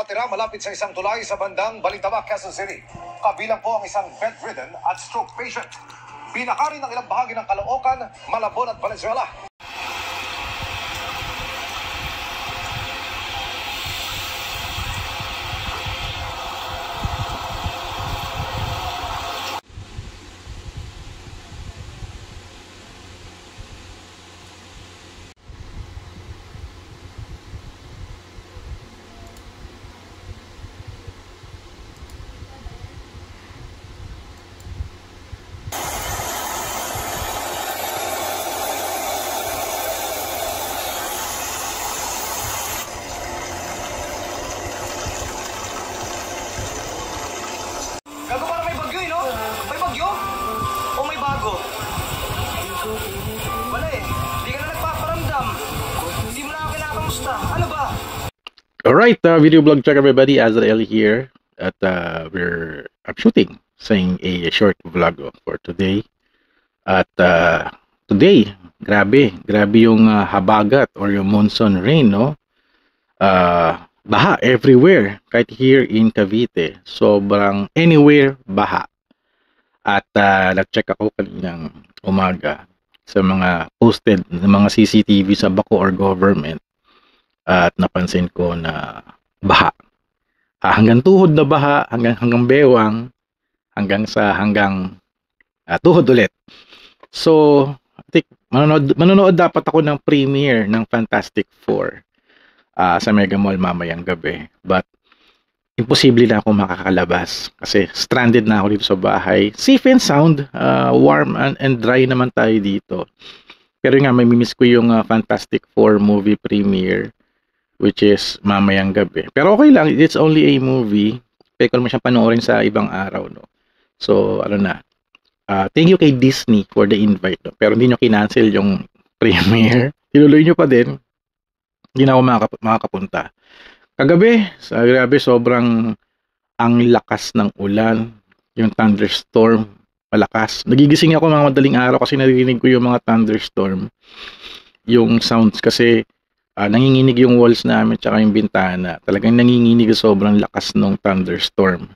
nakatira malapit sa isang tulay sa bandang Balintawak, Quezon City. Kabilang po ang isang bedridden at stroke patient. Binakari ng ilang bahagi ng Caloocan, Malabon at Valenzuela. Gago, parang may bagyo, no? May bagyo? O may bago? Wala eh. Hindi ka na nagpaparamdam. Hindi mo na ako kinakamusta. Ano ba? Alright, video blog check everybody, Azrael here. At I'm shooting, saying a short vlog for today. At today, grabe yung habagat or yung monsoon rain, no? Baha everywhere, kahit here in Cavite. Sobrang anywhere baha. At nag-check ako kaninang umaga sa mga posted na mga CCTV sa Bacoor government. At napansin ko na baha. Hanggang tuhod na baha, hanggang bewang, hanggang tuhod ulit. So, I think manonood dapat ako ng premiere ng Fantastic Four sa Mega Mall mamayang gabi. But imposible na ako makakalabas kasi stranded na ako dito sa bahay. Safe and sound, warm and dry naman tayo dito. Pero nga, may miss ko yung Fantastic Four movie premiere, which is mamayang gabi. Pero okay lang, it's only a movie. Pwede ko naman siyang panoorin sa ibang araw, no? So, thank you kay Disney for the invite, no? Pero hindi nyo kinancel yung premiere. Tinuloy nyo pa din. Hindi na ako makakapunta. Kagabi, grabe, sobrang ang lakas ng ulan. Yung thunderstorm, malakas. Nagigising ako mga madaling araw kasi narinig ko yung mga thunderstorm. Yung sounds kasi nanginginig yung walls namin tsaka yung bintana. Talagang nanginginig, sobrang lakas ng thunderstorm.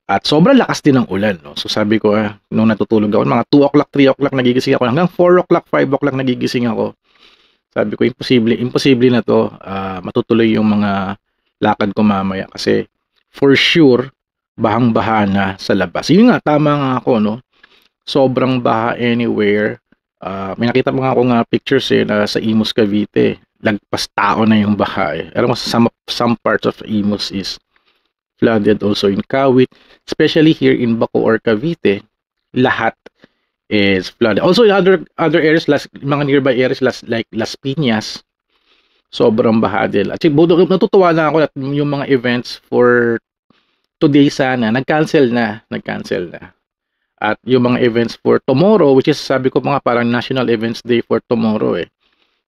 At sobrang lakas din ng ulan, no? So sabi ko, nung natutulog ako, mga 2 o'clock, 3 o'clock nagigising ako. Hanggang 4 o'clock, 5 o'clock nagigising ako. Sabi ko, imposible na to. Matutuloy yung mga lakad ko mamaya. Kasi for sure, bahang-baha na sa labas. Yun nga, tama nga ako, no? Sobrang baha anywhere. May nakita mo nga ako pictures sa Imus, Cavite. Lagpas tao na yung baha eh. Alam mo, some parts of Imus is flooded, also in Kawit, especially here in Bacoor, Cavite, lahat is flooded. Also in other areas, mga nearby areas like Las Piñas, sobrang baha din. At natutuwa na ako at yung mga events for today sana, nag-cancel na. At yung mga events for tomorrow, which is sabi ko mga parang National Events Day for tomorrow eh.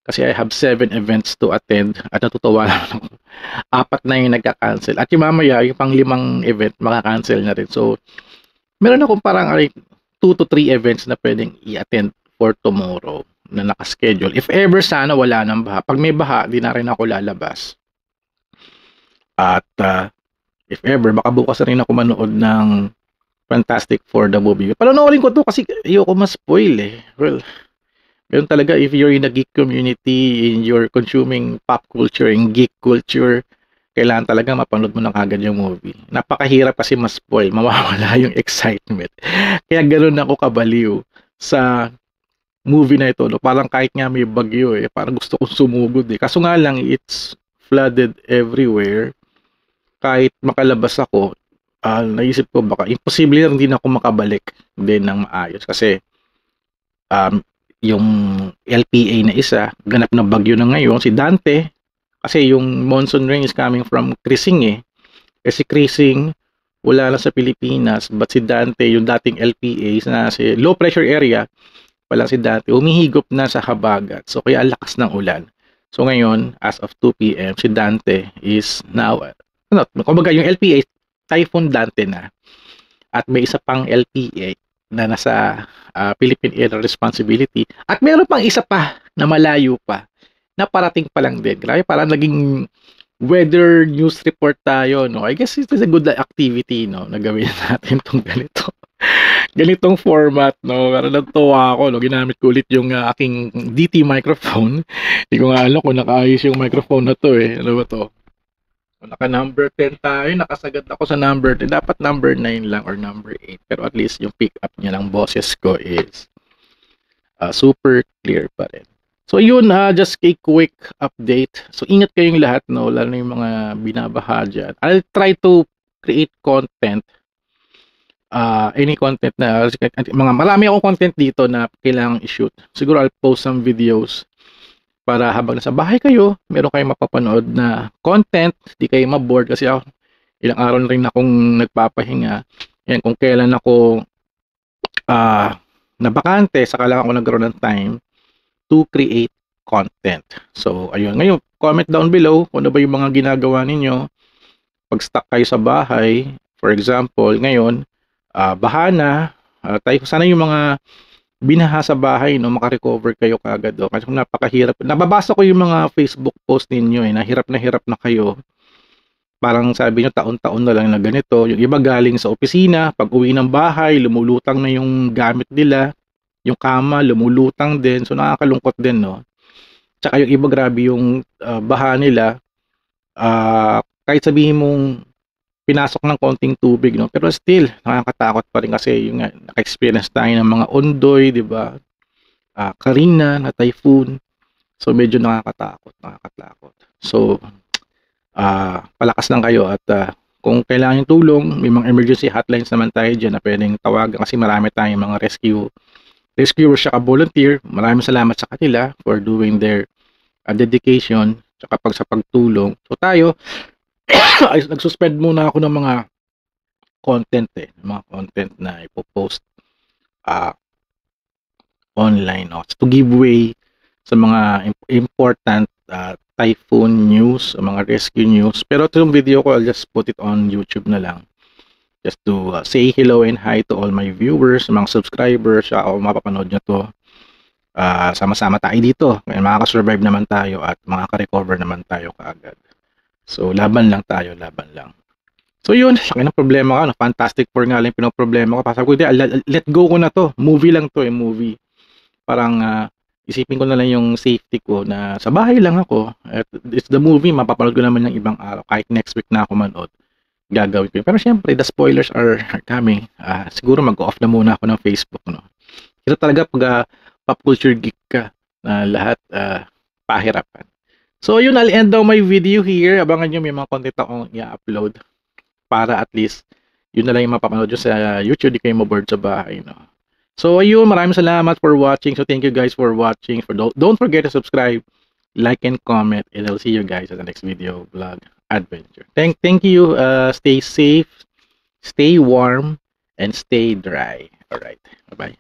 Kasi I have 7 events to attend at natutuwa na ako. 4 na yung nagka-cancel. At yung mamaya, yung pang-5 event, maka-cancel na rin. So, meron akong parang 2 to 3 events na pwedeng i-attend for tomorrow na nakaschedule. If ever sana wala nang baha. Pag may baha, di na rin ako lalabas. At if ever, baka bukas na rin ako manood ng Fantastic Four the movie. Panonoorin ko to kasi ayoko ma-spoil eh. Well, ganun talaga, if you're in a geek community, in your consuming pop culture and geek culture, kailangan talaga mapanood mo na kagad yung movie. Napakahirap kasi ma-spoil, mawawala yung excitement. Kaya ganun ako kabaliw sa movie na ito. No? Parang kahit nga may bagyo eh, parang gusto kong sumugod eh. Kaso nga lang, it's flooded everywhere. Kahit makalabas ako, naisip ko baka imposible na hindi na ako makabalik din ng maayos. Kasi yung LPA na isa, ganap na bagyo na ngayon, si Dante, kasi yung monsoon rain is coming from Crising eh. Kasi Crising, wala lang sa Pilipinas, but si Dante, yung dating LPA, na si low pressure area, wala si Dante, humihigop na sa habagat. So kaya lakas ng ulan. So ngayon, as of 2 p.m., si Dante is now, kumbaga yung LPA, Typhoon Dante na. At may isa pang LPA, na nasa Philippine Air Responsibility. At meron pang isa pa na malayo pa na parating pa lang din. Grabe, parang naging weather news report tayo, no? I guess it is a good activity, no, na gawin natin tong ganito. Ganitong format, no? Pero natuwa ako, no? Ginamit ko ulit yung aking DT microphone. Hindi ko nga alam kung nakaayos yung microphone na to, eh. Ano ba to? Naka number 10 tayo, nakasagad ako sa number 10. Dapat number 9 lang or number 8. Pero at least yung pick up niya lang boses ko is super clear pa rin. So yun, just a quick update. So ingat kayong lahat, no, lalo na yung mga binabaha dyan. I'll try to create content, any content na, marami akong content dito na kailangang i-shoot. Siguro I'll post some videos para habang nasa bahay kayo, meron kayong mapapanood na content, di kayo maboard kasi ako, ilang araw na rin akong nagpapahinga. Yan, kung kailan ako nabakante, saka lang ako nagkaroon ng time to create content. So, ayun. Ngayon, comment down below kung ano ba yung mga ginagawa ninyo pag stuck kayo sa bahay. For example, ngayon, baha na. Sana yung mga binaha sa bahay, no, makarecover kayo kaagad. No? Kasi napakahirap. Nababasa ko yung mga Facebook post ninyo, na hirap na kayo. Parang sabi nyo, taon-taon na lang na ganito. Yung iba galing sa opisina, pag uwi ng bahay, lumulutang na yung gamit nila. Yung kama, lumulutang din. So, nakakalungkot din, no? Tsaka yung iba, grabe yung baha nila. Kahit sabihin mong pinasok ng konting tubig, no? Pero still, nakakatakot pa rin kasi yung naka-experience tayo ng mga ondoy, di ba? Karina, na typhoon. So, medyo nakakatakot. So, palakas lang kayo at kung kailangan yung tulong, may mga emergency hotlines naman tayo dyan na pwedeng tawagan kasi marami tayong mga rescuers at volunteer. Maraming salamat sa kanila for doing their dedication sa pagtulong. So tayo, nagsuspend muna ako ng mga content mga content na ipopost online, no? To give way sa mga important typhoon news, mga rescue news. Pero itong video ko, I'll just put it on YouTube na lang. Just to say hello and hi to all my viewers, mga subscribers, o mapapanood nyo to. Sama-sama tayo dito. Makaka-survive naman tayo at makaka-recover naman tayo kaagad. So, laban lang tayo, laban lang. So, yun. Laki ng problema ko. Fantastic Four nga lang yung pinoproblema ko. Sabi ko, let go ko na to. Movie lang to, movie. Parang, isipin ko na lang yung safety ko na sa bahay lang ako. At it's the movie, mapapanood ko naman ng ibang araw. Kahit next week na ako manood, gagawin ko. Pero syempre, the spoilers are coming. Siguro mag-off na muna ako ng Facebook, no? Ito talaga pag pop culture geek ka na lahat pahirapan. So yun, I'll end down my video here. Abangan nyo, may mga content akong i-upload para at least yun na lang yung mapapanood nyo sa YouTube, di kayo maboard sa bahay, no? So ayun, maraming salamat for watching. So thank you guys for watching. Don't forget to subscribe, like, and comment, and I'll see you guys at the next video vlog adventure. Thank you. Stay safe, stay warm, and stay dry. All right. Bye-bye.